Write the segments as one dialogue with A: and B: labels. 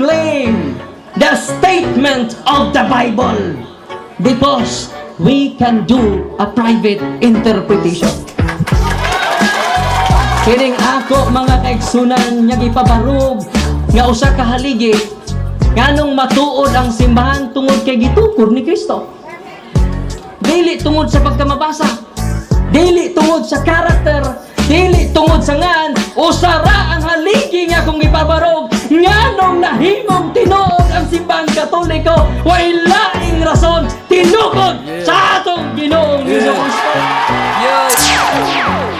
A: claim the statement of the Bible because we can do a private interpretation. Kining ako mga kaigsunan nga gipabarog nga usa ka haligi nganong matuod ang simbahan tungod kay gitukod ni Kristo. Dili tungod sa pagkamabasa, dili tungod sa karakter, dili tungod sa ngan, usara ang haligi nga kung ipabarog nganong nahimong tinuod ang simbahang Katoliko way laing rason tinukod sa atong Ginoong Hesus-Kristo.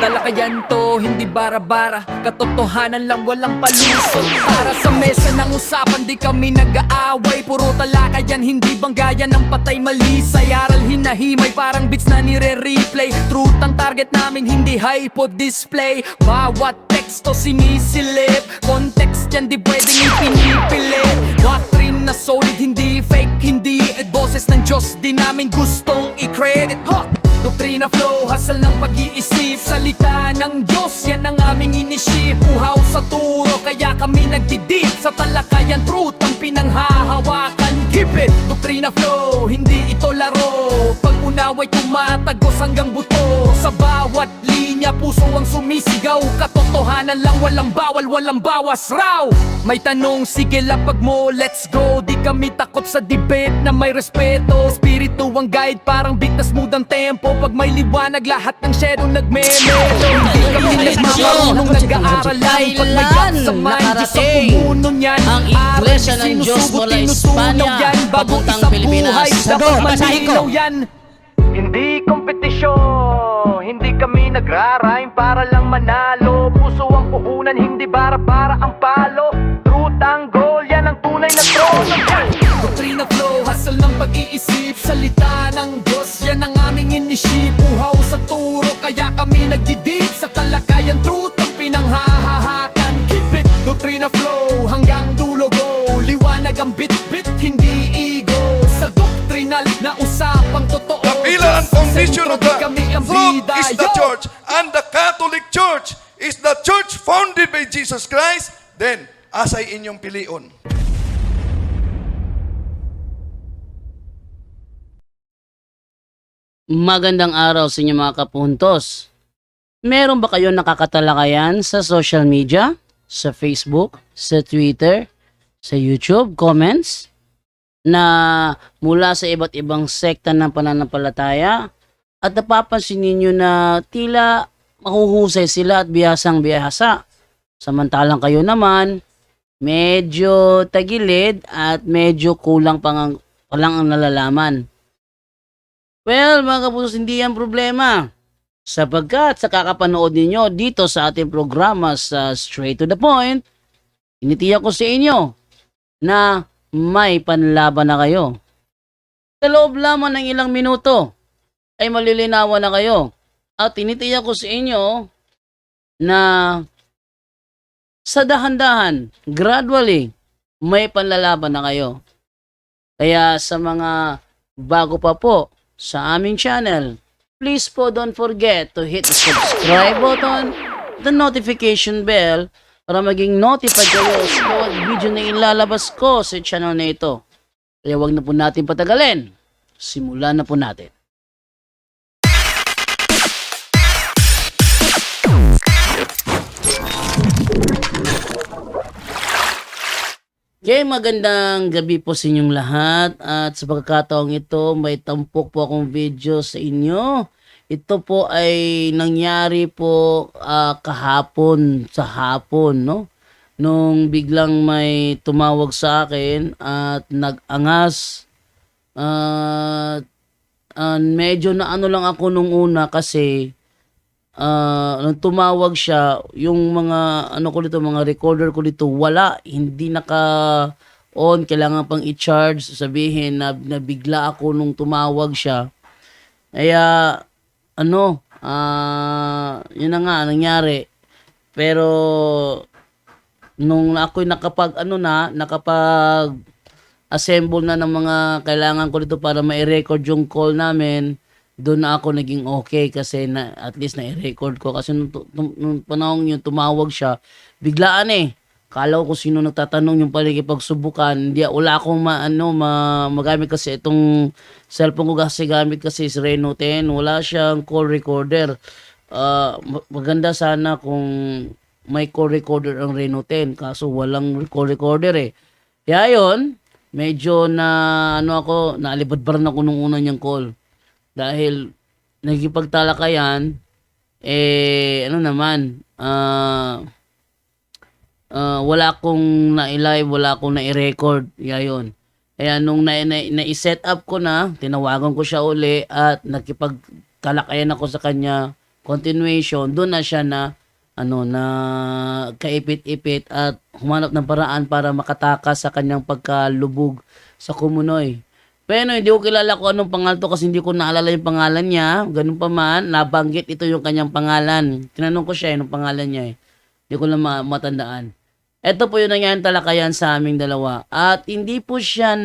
B: Talakayan to, hindi bara-bara, katotohanan lang walang palusot. Para sa mesa ng usapan, di kami nag-aaway. Puro talakayan, hindi banggayan ng patay malisay. Aral hinahimay, parang beats na nire-replay. Truth ang target namin, hindi hypo display. Bawat teksto sinisilip, context yan di pwedeng ipinipilit. Doctrine na solid, hindi fake, hindi boses ng Diyos, di namin gustong i-credit. Doktrina flow, hasal ng pag-iisip. Salita ng Diyos, yan ang aming inisip. Uhaw sa turo, kaya kami nagdidip. Sa talakayan, truth ang pinanghahawakan. Keep it! Doktrina flow, hindi ito laro. Pag-unaway tumatagos hanggang buto. Sa bawat linya, puso ang sumisigaw. Katotohanan lang, walang bawal, walang bawas raw. May tanong, sige lapag mo, let's go. Di kami takot sa debate na may respeto. Spirito ang guide, parang beat na smooth ang tempo. Pag may liwanag, lahat ng shadow nagme-melo. Hindi kami nagmamarunong nag-aaral lang. Pag may gap sa mind, Diyos ang pumuno niyan.
C: Ang Iglesia ng Diyos mula Espanya papuntang Pilipinas.
B: Dapat malinaw yan. Hindi kompetisyon, hindi kami nagra-rhyme para lang manalo. Puso ang puhunan, hindi bara-bara ang palo. Truth ang goal, yan ang tunay na trono. Doktrina flow, hasal ng pag-iisip. Salita ng Diyos, yan ang aming inisip. Uhaw sa turo, kaya kami nagdidip. Sa talakayan, truth ang pinanghahahakan. Keep it, doktrina flow, hanggang dulo go. Liwanag ang bit-bit, hindi ego. Sa doktrinal na usapang totoo.
D: Kapila ang foundation of the truth is the church, and the Catholic Church is the church founded by Jesus Christ. Then, asay inyong pilion.
C: Magandang araw sa inyo mga kapuntos. Meron ba kayo nakakatalakayan sa social media? Sa Facebook, sa Twitter, sa YouTube, comments? Na mula sa iba't ibang sekta ng pananampalataya at napapansin ninyo na tila mahuhusay sila at bihasang bihasa. Samantalang kayo naman, medyo tagilid at medyo kulang pa lang ang nalalaman. Well, mga kapusos, hindi yan problema. Sapagkat sa kakapanood ninyo dito sa ating programa sa Straight to the Point, initiyak ko sa inyo na may panlaban na kayo. Sa loob lamang ng ilang minuto ay malilinawan na kayo. At tinitiyak ko sa inyo na sa dahan-dahan, gradually, may panlalaban na kayo. Kaya sa mga bago pa po sa aming channel, please po don't forget to hit the subscribe button, the notification bell, para maging notified kayo sa bawat video na ilalabas ko sa channel na ito. Kaya wag na po natin patagalin. Simulan na po natin. Okay, magandang gabi po sa inyong lahat at sa pagkakataong ito may tampok po akong video sa inyo. Ito po ay nangyari po kahapon sa hapon, no? Nung biglang may tumawag sa akin at nag-angas. Medyo na ano lang ako nung una kasi nung tumawag siya, yung mga ano ko dito, mga recorder ko dito, wala, hindi naka-on, kailangan pang i-charge, sabihin na bigla ako nung tumawag siya. Kaya yun na nga nangyari. Pero nung ako'y nakapag assemble na ng mga kailangan ko dito para ma-record yung call namin, doon na ako naging okay kasi at least na-record ko kasi nung panahon yun tumawag siya, biglaan Kala ko sino nagtatanong yung paligipagsubukan. Hindi, wala akong magamit kasi itong cellphone ko kasi gamit kasi is Reno 10. Wala siyang call recorder. Maganda sana kung may call recorder ang Reno 10. Kaso walang call recorder eh. Kaya yun, medyo naalibadbaran ako nung una niyang call. Dahil nagkipagtalakayan, wala akong na-live, wala akong na-record. Yun. Kaya nung na-set up ko na, tinawagan ko siya uli at nakipagtalakayan ako sa kanya, continuation, doon na siya na kaipit-ipit at humanap ng paraan para makatakas sa kanyang pagkalubog sa Kumunoy. Pero hindi ko kilala kung anong pangalan to kasi hindi ko naalala yung pangalan niya. Ganun pa man, nabanggit ito yung kanyang pangalan. Tinanong ko siya yung pangalan niya eh. Hindi ko lang matandaan. Ito po yung nangyaring talakayan sa aming dalawa. At hindi po siya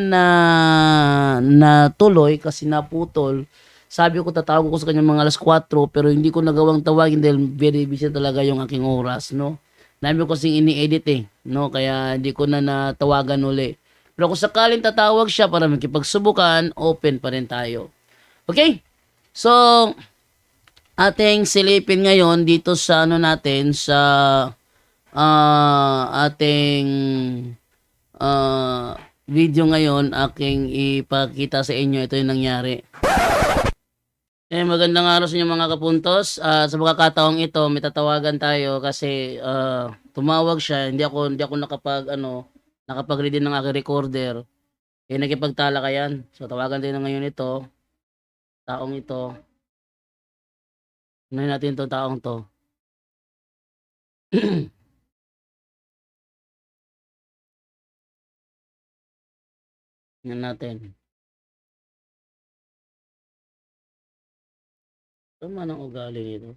C: natuloy kasi naputol. Sabi ko tatawag ko sa kanya mga alas 4 pero hindi ko nagawang tawagin dahil very busy talaga yung aking oras, no? Dami ko kasing ini-edit eh, no? Kaya hindi ko na natawagan uli. Pero kung sakaling tatawag siya para makipagsubukan, open pa rin tayo. Okay? So, ating silipin ngayon dito sa natin sa ating video ngayon, aking ipakita sa inyo ito yung nangyari. Magandang araw sa inyo mga kapuntos. Sa pagkakataong ito, may tatawagan tayo kasi tumawag siya, hindi ako nakapag-ready ng aking recorder. Nakipagtalakayan. So tawagan din na ngayon ito. Taong ito. Unahin natin itong taong to. Yan natin. Tama ng ugali nito.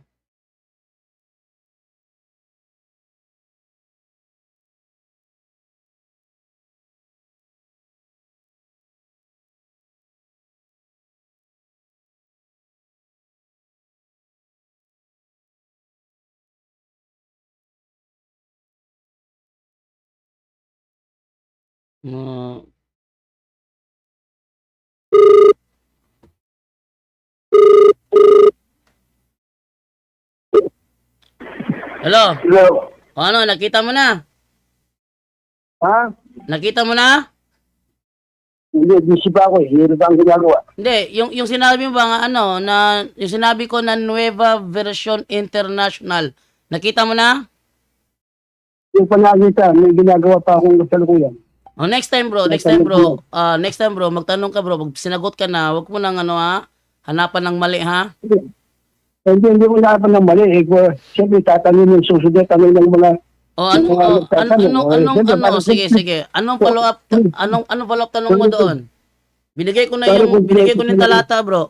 C: Hello?
E: Hello.
C: Ano, nakita mo na?
E: Ha?
C: Nakita mo na?
E: Hindi, busy pa ako eh. Hindi ba ang ginagawa?
C: Hindi, yung sinabi mo ba nga yung sinabi ko na Nueva Version International. Nakita mo na?
E: Yung panakita, may ginagawa pa akong kasalukuyan.
C: Next time bro, magtanong ka bro, pag sinagot ka na, wag mo nang hanapan ng mali ha.
E: Hindi ko napan ng mali. Siyempre, tatanungin yung susunod, tanong ng mga...
C: Sige. Anong follow-up tanong mo doon? Binigay ko ng talata bro.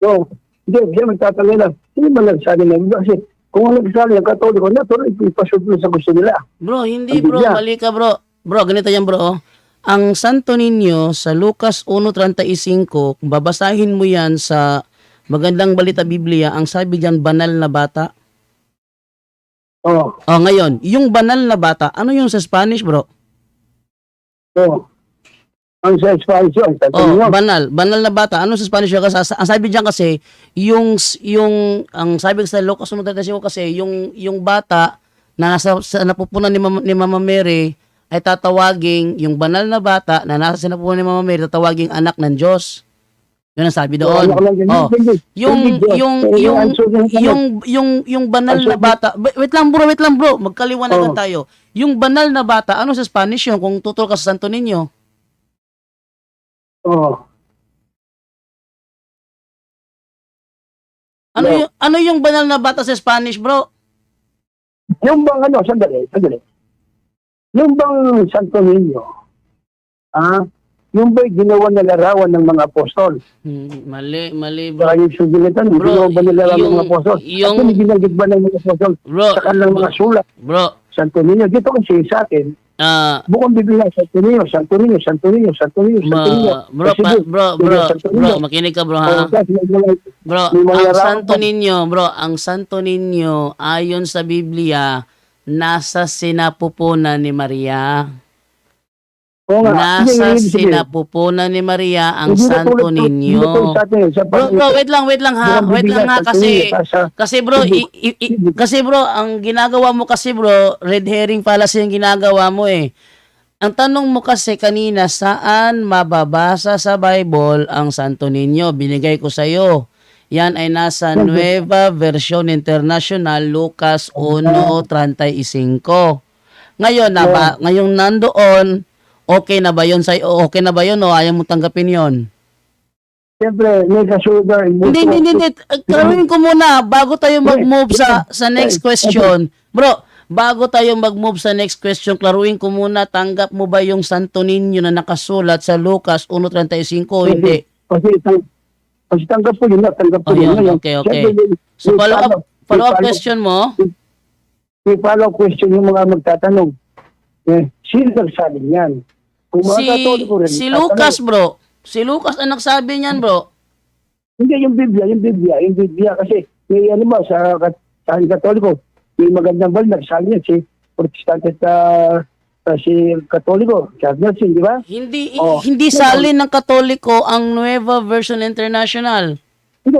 E: No, hindi, magtatanong lang. Hindi man nagsabi na. Kasi kung nagsabi ng Katoliko, ipasunod sa gusto nila.
C: Bro, hindi bro, mali ka bro. Bro, ganito yan bro. Ang Santo Niño sa Lucas 1:35, kung babasahin mo yan sa Magandang Balita Biblia, ang sabi diyan banal na bata.
E: Oo.
C: Ngayon, yung banal na bata, ano yung sa Spanish, bro?
E: Oo. Ang sa Spanish yun.
C: Banal na bata. Ano sa Spanish yun? Kasi, ang sabi diyan kasi, ang sabi sa Lucas 1:35 kasi, yung bata na sa napupunan ni Mama Mary ay tatawaging, yung banal na bata na nasa sinapupunan ni Mama Mary, tatawaging anak ng Diyos. Yun ang sabi doon. Yung banal na bata. Wait lang bro. Magkaliwanagan tayo. Yung banal na bata, ano sa Spanish yun kung tutol ka sa Santo Niño? Ano yung banal na bata sa Spanish, bro?
E: Yung bang sandali. Yung bang Santo Niño, yung ba'y ginawa na larawan ng mga apostol?
C: Mali, bro.
E: Yung sugilitan, ginawa ba nila ng mga apostol? At yung ginagit ba ng mga apostol sa kanilang mga sulat?
C: Bro.
E: Santo Niño, dito kasi sa akin, bukong Biblia, Santo Niño.
C: Bro, makinig ka bro ha. Bro, ang Santo Niño, ayon sa Biblia, nasa sinapupunan ni Maria.
E: Oo nga.
C: Nasa
E: Hindi,
C: sinapupunan ni Maria ang
E: hindi
C: Santo
E: hindi tulad
C: Niño.
E: sa atin, sa
C: Bro, wait lang ha. Wait lang ha, kasi bro, kasi bro, ang ginagawa mo kasi bro, red herring fallacy yung ginagawa mo eh. Ang tanong mo kasi kanina, saan mababasa sa Bible ang Santo Niño? Binigay ko sa iyo. Yan ay nasa Nueva Version International, Lucas 1:35. Ngayon, ngayong nandoon, okay na ba yun sa'yo? Okay na ba yun o ayaw mo tanggapin yun?
E: Siyempre, may kasugar.
C: Hindi. Karuin ko muna bago tayo mag-move sa next question. Bro, bago tayo mag-move sa next question, klaruin ko muna, tanggap mo ba yung Santo Niño na nakasulat sa Lucas 1:35 o hindi?
E: Kasi tanggap po yun. Tanggap po yun.
C: Ayun, okay. So, follow-up question mo?
E: May follow-up question yung mga magtatanong. Sino nagsabi niyan? Kung mga Katoliko rin,
C: Si Lucas, bro. Si Lucas ang nagsabi niyan, bro.
E: Hindi, yung Biblia kasi may ano ba sa Katoliko, may magandang bal nagsabi niya si Protestante si Katoliko, Charles, di ba?
C: Hindi salin ng Katoliko ang Nueva Version International.
E: Hindi.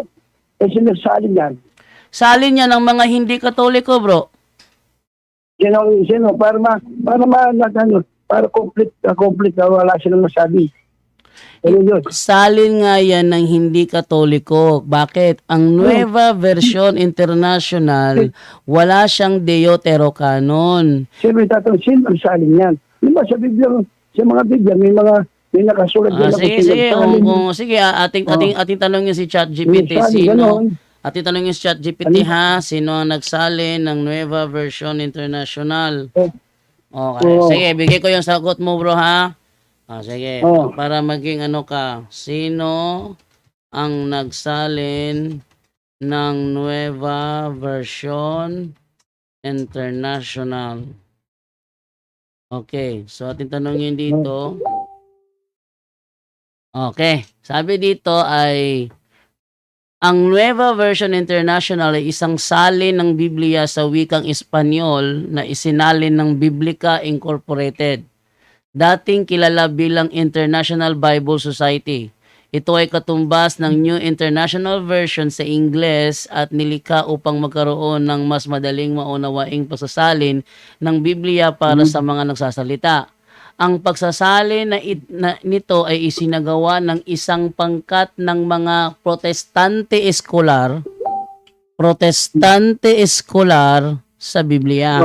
E: Sinasalin yan.
C: Salin niya ng mga hindi Katoliko, bro.
E: Sino, para complete na wala silang masabi. Ano yun?
C: Salin nga yan ng hindi Katoliko. Bakit? Ang Nueva Version International, wala siyang Deuterocanon.
E: Siyempre tatanong, sino ang salin yan? Di ba sa mga Biblia, may nakasulat yan.
C: Sige, ating tanongin si ChatGPT. Ating tanongin si ChatGPT ha, sino ang nagsalin ng Nueva Version International? Okay, sige, bigay ko yung sagot mo bro ha. Sige, para maging ano ka, sino ang nagsalin ng Nueva Version International? Okay, so ating tanongin dito. Okay, sabi dito ay ang Nueva Version International ay isang salin ng Biblia sa wikang Espanyol na isinalin ng Biblica Incorporated, dating kilala bilang International Bible Society. Ito ay katumbas ng New International Version sa Ingles at nilikha upang magkaroon ng mas madaling maunawaing pagsasalin ng Biblia para sa mga nagsasalita. Ang pagsasalin nito ay isinagawa ng isang pangkat ng mga protestante eskolar sa Biblia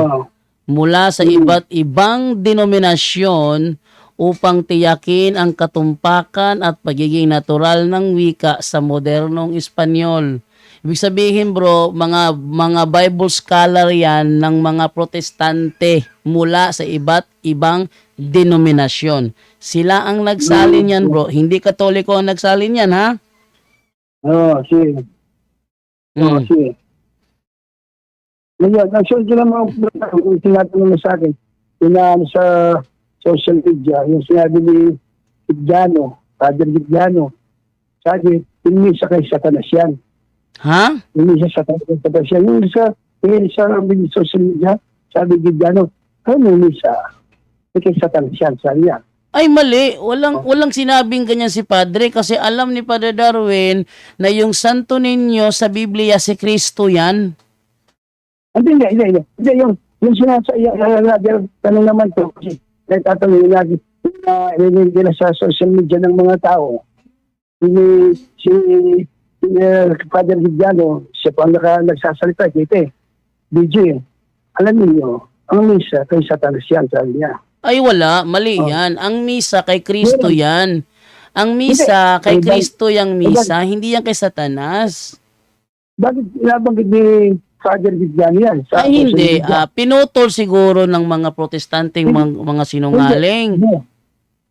C: mula sa iba't ibang denominasyon upang tiyakin ang katumpakan at pagiging natural ng wika sa modernong Espanyol. Ibig sabihin bro, mga Bible scholar yan ng mga protestante mula sa iba't ibang denominasyon. Sila ang nagsalin yan bro, hindi Katoliko ang nagsalin yan ha?
E: Sige. Sige. Ngayon, nagsunod ko lang mga tinatanong mo sa akin, sa social media, yung sinabi ni Gigliano, Father Gigliano, sabi, hindi sa kay Satanas yan.
C: Ha?
E: Hindi sa Satanas yan. Yung sa social media, sabi Gigliano, hindi sa kay Satanas yan, sabi niya.
C: Ay mali, walang sinabing ganyan si Padre kasi alam ni Padre Darwin na yung Santo Niño sa Biblia si Kristo yan.
E: Hindi, yung tanong naman to, kasi nagtatanong lagi, nila sa social media ng mga tao, si Father Gigliano, siya pa nagsasalita, kita DJ, alam niyo, ang misa kay Satanas yan, sabi niya.
C: Ay wala, mali yan. Ang misa kay Kristo yan. Ang misa kay Kristo yung misa, hindi yan kay Satanas.
E: Bakit nabanggit ni Father Gigliano yan?
C: Ay hindi, pinutol siguro ng mga protestanteng mga sinungaling.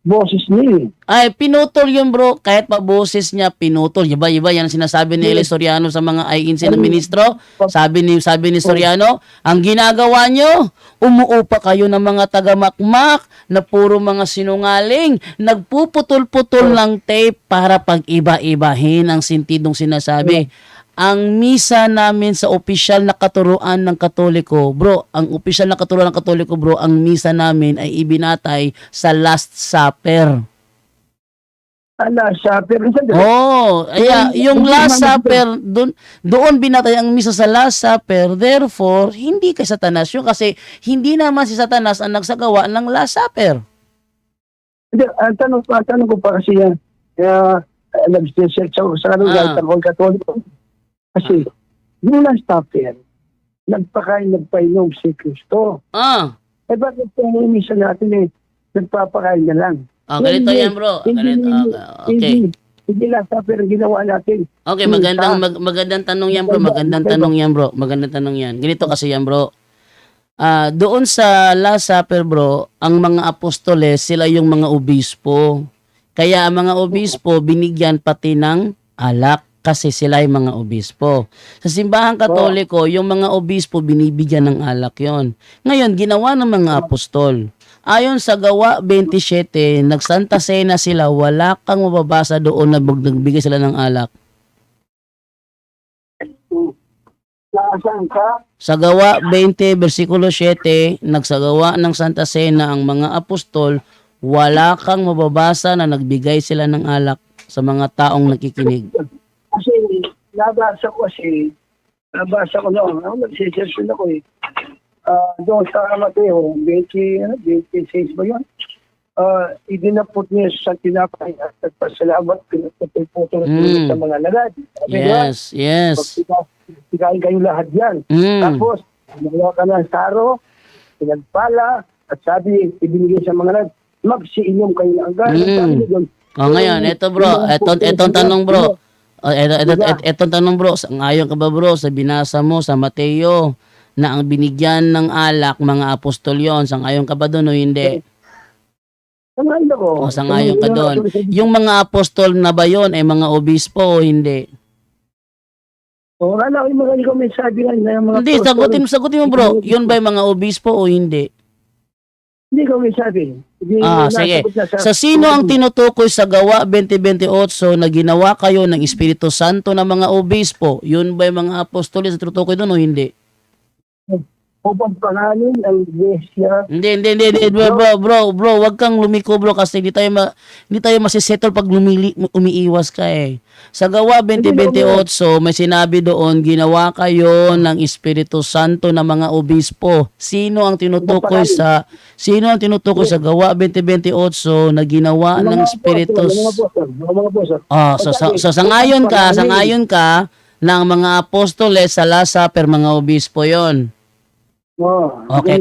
E: Boses niya.
C: Ay, pinutol yun bro, kahit pa boses niya, pinutol. Iba yan ang sinasabi ni Eli Soriano sa mga INC na ministro. Sabi ni Soriano, ang ginagawa nyo, umuupa kayo ng mga taga-makmak na puro mga sinungaling, nagpuputol-putol ng tape para pag-iba-ibahin ang sintidong sinasabi. ang misa namin sa opisyal na katuruan ng Katoliko, bro, ang opisyal na katuruan ng Katoliko, bro, ang misa namin ay ibinatay sa Last Supper.
E: Last Supper.
C: Oh, yung Last Supper, doon binatay ang misa sa Last Supper. Therefore, hindi kay Satanas yun kasi hindi naman si Satanas ang nagsagawa ng Last Supper.
E: Hindi, ang tanong ko pa kasi yan, nag-search ako sa kahit akong Katoliko. Kasi, yung Last Supper, nagpainom si Kristo. Eh bakit yung misa natin nagpapakain na lang?
C: Ganito yan, bro. Ganito, okay.
E: Hindi Last Supper ang ginawa natin.
C: Okay, magandang tanong yan, bro. Magandang tanong yan, bro. Magandang tanong yan. Ganito kasi yan, bro. Doon sa Last Supper, bro, ang mga apostoles, sila yung mga obispo. Kaya ang mga obispo, binigyan pati ng alak kasi sila yung mga obispo. Sa simbahan Katoliko, yung mga obispo, binibigyan ng alak yon. Ngayon, ginawa ng mga apostol. Ayon sa Gawa 27, nagsanta Cena sila, wala kang mababasa doon na nagbigay sila ng alak.
E: Saan ka?
C: Sa Gawa 20, versikulo 7, nagsagawa ng Santa Cena ang mga apostol, wala kang mababasa na nagbigay sila ng alak sa mga taong nakikinig.
E: Kasi nabasa ko noon, nag-search ako doon sa Mateo, 26 ba yun? Idinapot niya sa tinapay at nagpasalamat, pinagpapiputol sa mga lagad.
C: Yes.
E: Pagkain kayo lahat yan. Tapos, nagawa ka ng saro, pinagpala, at sabi, ibinigay sa mga lagad, magsiinom kayo ng gano'n.
C: Ngayon, eto bro, etong tanong bro. Etong tanong bro, ngayon ka ba bro sa binasa mo sa Mateo na ang binigyan ng alak mga apostol yon, sangayon ka ba doon o hindi?
E: Sangayon ako.
C: Sangayon ka doon. Yung mga apostol na ba yon ay mga obispo o hindi?
E: Wala yung mga mensahe nga na mga
C: hindi, sagutin mo bro, yun ba yung mga obispo o hindi?
E: Hindi ko mensahe.
C: Sige. Sa sino ang tinutukoy sa Gawa 20:28 na ginawa kayo ng Espiritu Santo na mga obispo? Yun ba yung mga apostol sa tinutukoy doon o hindi?
E: Upang pangalan ang iglesia.
C: Hindi. Bro, wag kang lumiko bro kasi hindi tayo masisettle pag umiiwas ka eh. Sa Gawa 20:28 may sinabi doon, ginawa kayo ng Espiritu Santo na mga obispo. Sino ang tinutukoy sa Gawa 20:28 na ginawa ng Espiritu? So sangayon ka ng mga apostoles sa Last Supper, mga obispo 'yon. Okay.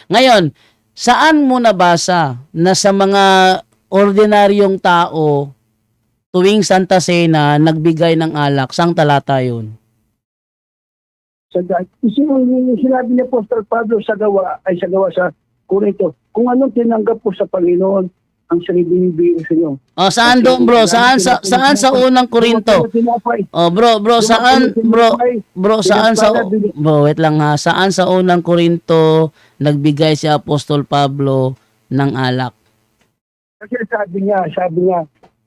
C: Ngayon, saan mo nabasa na sa mga ordinaryong tao tuwing Santa Cena nagbigay ng alak? Sang talata yun?
E: Sinabi ni Apostol Pablo sa gawa sa Corinto, kung anong tinanggap po sa Panginoon, ang binibigay sa inyo.
C: Saan doon bro? Saan sa unang Korinto? Wait lang ha. Saan sa unang Korinto nagbigay si Apostol Pablo ng alak?
E: Kasi sabi niya,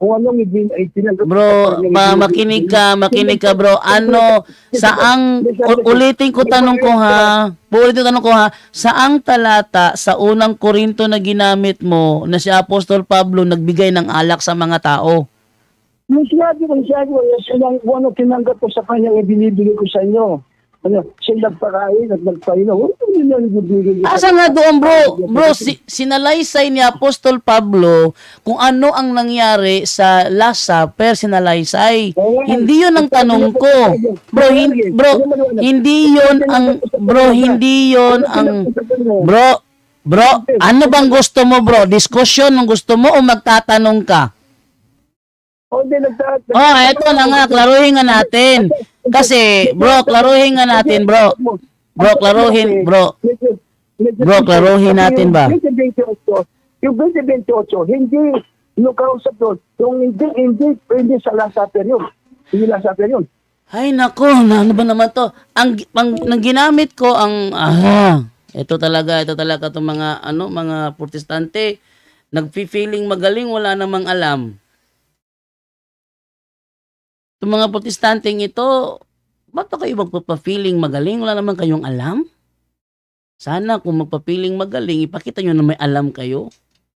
E: kung anong tinanggap
C: bro, makinig ka bro. Ulitin ko tanong ko ha. Saang talata sa unang Korinto na ginamit mo na si Apostol Pablo nagbigay ng alak sa mga tao?
E: Yung sinabi ko, kung ano tinanggap ko sa kanya, ibinibigay ko sa inyo. Siya nagpakain at nagpainom.
C: Asa nga doon bro, sinalaysay ni Apostol Pablo kung ano ang nangyari sa Last Supper, sinalaysay. Hindi yun ang tanong ko. Hindi yun ang ano bang gusto mo bro? Diskusyon ang gusto mo o magtatanong ka? Eto na nga, klaruhin nga natin. Kasi, klaruhin nga natin, bro. Klaruhin natin ba?
E: Yung 2028, hindi kausap doon. Yung hindi sa Last Supper yun. Hindi Last Supper yun.
C: Ay, nako, ano ba naman to? Ang ginamit ko, ito talaga itong mga protestante, nagfi-feeling magaling, wala namang alam. Itong mga protestanteng ito, ba't pa kayo magpapapiling magaling? Wala naman kayong alam? Sana kung magpapiling magaling, ipakita nyo na may alam kayo.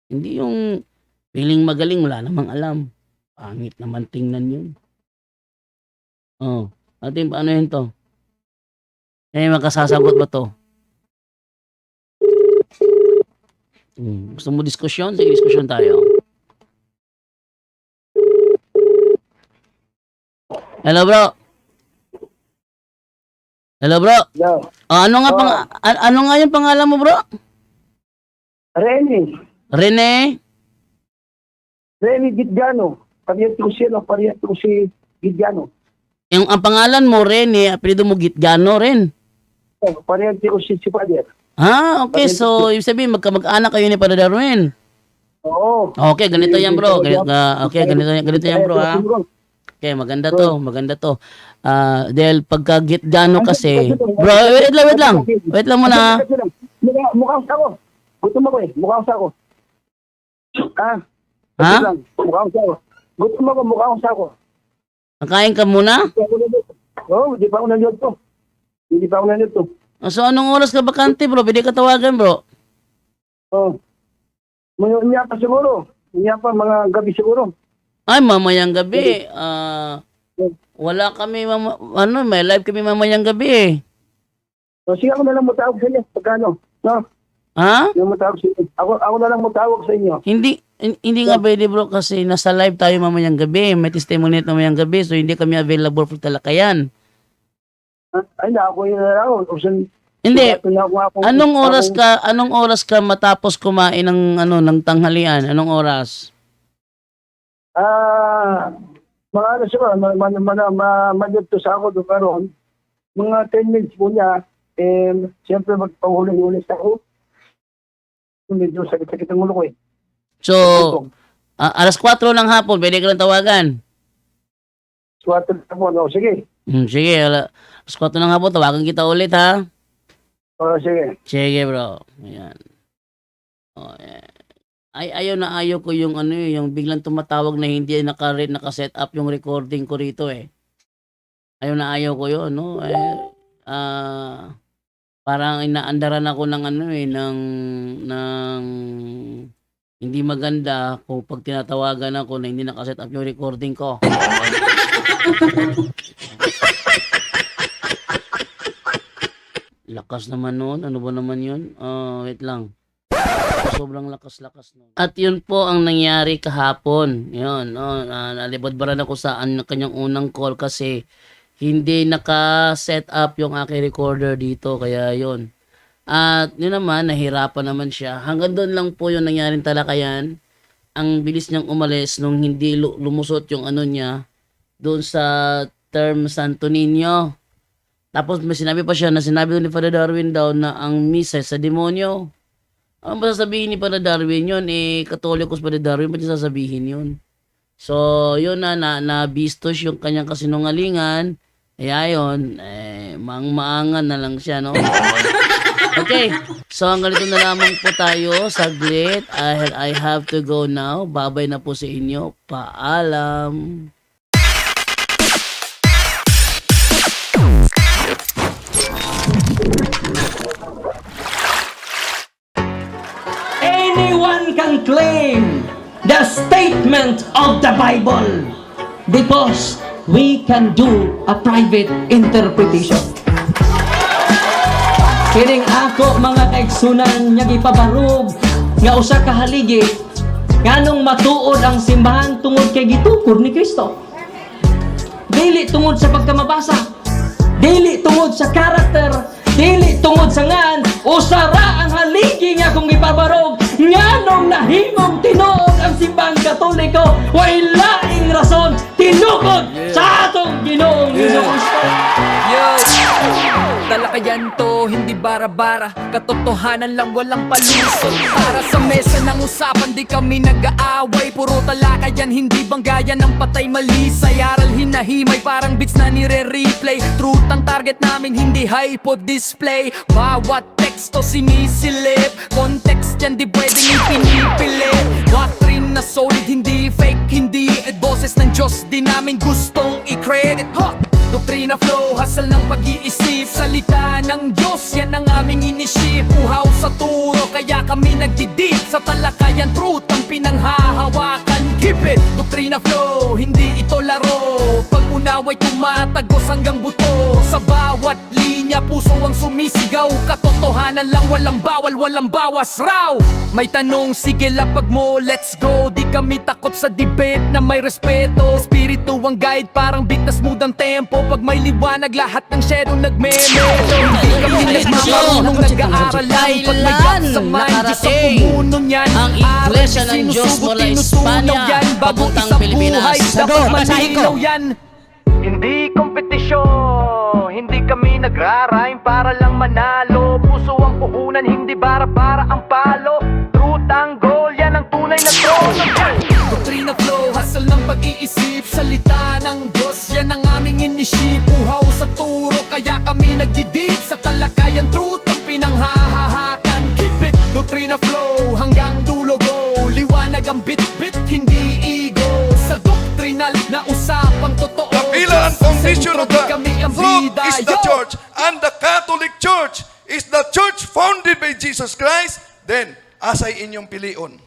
C: Hindi yung piling magaling, wala namang alam. Pangit naman tingnan yun. Oh, atin paano yun to? Makasasagot ba to? Gusto mo diskusyon? Sige, diskusyon tayo. Hello, bro. Hello, bro.
E: No.
C: Ano nga yung pangalan mo, bro?
E: Rene.
C: Rene?
E: Rene Gitgano. Parehas ko siya, no? Parehas ko si Gitgano.
C: Ang pangalan mo, Rene, apelido mo Gitgano rin.
E: Oh, parehas ko si Father.
C: Okay. So, ibig sabihin, magkamag-anak kayo ni Padre Darwin.
E: Oo.
C: Okay, ganito yan, bro. Okay, ganito yan, bro, ha? Okay, maganda to. Dahil pagka Gitgano kasi, bro, wait lang muna.
E: Mukhang sa ako. Gutom ako eh. Mukhang sa ako.
C: Ha?
E: Mukhang sa ako. Gutom ako, mukhang sa ako.
C: Nakain ka muna?
E: Oo, hindi pa ako nanood to.
C: So, anong oras ka bakante, bro? Pwede ka tawagan, bro.
E: Oo. Niya pa siguro. Niya pa mga gabi siguro.
C: Ay, mamayang gabi. Wala kami, may live kami mamayang gabi eh.
E: So, sige ako na lang matawag sa inyo. Pagkano? No?
C: Ha?
E: Yung matawag sa inyo. Ako na lang matawag sa inyo.
C: Hindi nga pwede, bro, kasi nasa live tayo mamayang gabi. May testimony mamayang gabi, so hindi kami available for talakayan.
E: Ay, ako yun na lang.
C: Hindi. Anong oras ka matapos kumain ng tanghalian? Anong oras?
E: Mga ano siya, madyo to sa ako doon karoon. Mga 10 minutes po niya, siyempre magpahuli-huli sa ako. Medyo sakit-sakit ang ulo ko eh.
C: So, alas 4 ng hapon, pwede ka lang tawagan.
E: Swerte na po, no? Sige.
C: Sige, alas 4 ng hapon, tawagan kita ulit, ha?
E: Sige.
C: Sige, bro. Ayan. Yeah. Ayaw ko yung yung biglang tumatawag na hindi naka-set up yung recording ko rito eh. Ayaw ko yun, no? Parang inaandaran ako ng ng hindi maganda kung pag tinatawagan ako na hindi naka-set up yung recording ko. Lakas naman nun. Ano ba naman yun? Wait lang. Sobrang lakas-lakas nun. At yun po ang nangyari kahapon. Yun. Nalibadbaran ako sa kanyang unang call kasi hindi naka-set up yung aking recorder dito. Kaya yun. At yun naman, nahirapan naman siya. Hanggang doon lang po yung nangyaring talakayan. Ang bilis niyang umalis nung hindi lumusot yung niya doon sa term Santo Niño. Tapos may sinabi pa siya na sinabi doon ni Father Darwin daw na ang misa sa demonyo. Ano ba sasabihin ni Father Darwin yun? Katolikos Father Darwin, ba't niya sasabihin yun? So, yun na-bistos yung kanyang kasinungalingan. Kaya yun, maangan na lang siya, no? Okay, so hanggang dito na lamang po tayo. Saglit, I have to go now. Babay na po sa inyo. Paalam.
A: Anyone can claim the statement of the Bible because we can do a private interpretation. Kining ako mga kaigsunan nga gipabarog nga usa ka haligi nganong matuod ang simbahan tungod kay gitukod ni Kristo. Dili tungod sa pagkamabasa, dili tungod sa karakter, dili tungod sa ngan, usara ang haligi nga kung gipabarog nganong nahimong tinuod ang simbahan Katoliko way laing rason tinukod sa atong Ginoong Hesus Kristo.
B: Talakayan to, hindi bara-bara. Katotohanan lang, walang palusot. Para sa mesa ng usapan, di kami nag-aaway. Puro talakayan, hindi banggayan ng patay malisay. Aral hinahimay, parang beats na nire-replay. Truth ang target namin, hindi hypo display. Bawat teksto sinisilip, context yan di pwedeng ipinipilit. Doctrine na solid, hindi fake, hindi boses ng Diyos, di namin gustong i-credit. Doktrina flow, hasal ng pag-iisip, salita ng Diyos, yan ang aming inisip. Uhaw sa turo, kaya kami nagdidip sa talakayan, truth ang pinanghahawakan. Keep it! Doktrina flow, hindi ito laro. Pag-unaway tumatagos hanggang buto. Sa bawat linya, puso ang sumisigaw. Katotohanan lang, walang bawal, walang bawas raw. May tanong, sige lapag mo, let's go. Di kami takot sa debate na may respeto. Espiritu ang guide, parang beat na smooth ang tempo. Pag may liwanag, lahat ng shadow nagme-melo. Hindi kami nagmamarunong, nag-aaral lang. Pag may gap sa mind, Diyos ang pumuno niyan.
C: Ang Iglesia ng Diyos mula Espanya, papuntang Pilipinas.
B: Dapat malinaw yan. Hindi kompetisyon, hindi kami nagrarime para lang manalo. Puso ang puhunan, hindi bara-bara ang palo. Truth ang goal, yan ang tunay na trono. Doktrina flow, hasal ng pag-iisip, salita ng Diyos, yan ang aming inisip. Uhaw sa turo, kaya kami nagdidip sa talakayan, truth ang pinanghahahakan. Keep it, doktrina flow, hanggang dulo go. Liwanag ang bit-bit, hindi ego. Sa doktrinal na usapang totoo,
D: The pillar and foundation of the
B: kami ang
D: truth
B: bida.
D: is the church, and the Catholic Church is the church founded by Jesus Christ. Then, asay inyong pilion.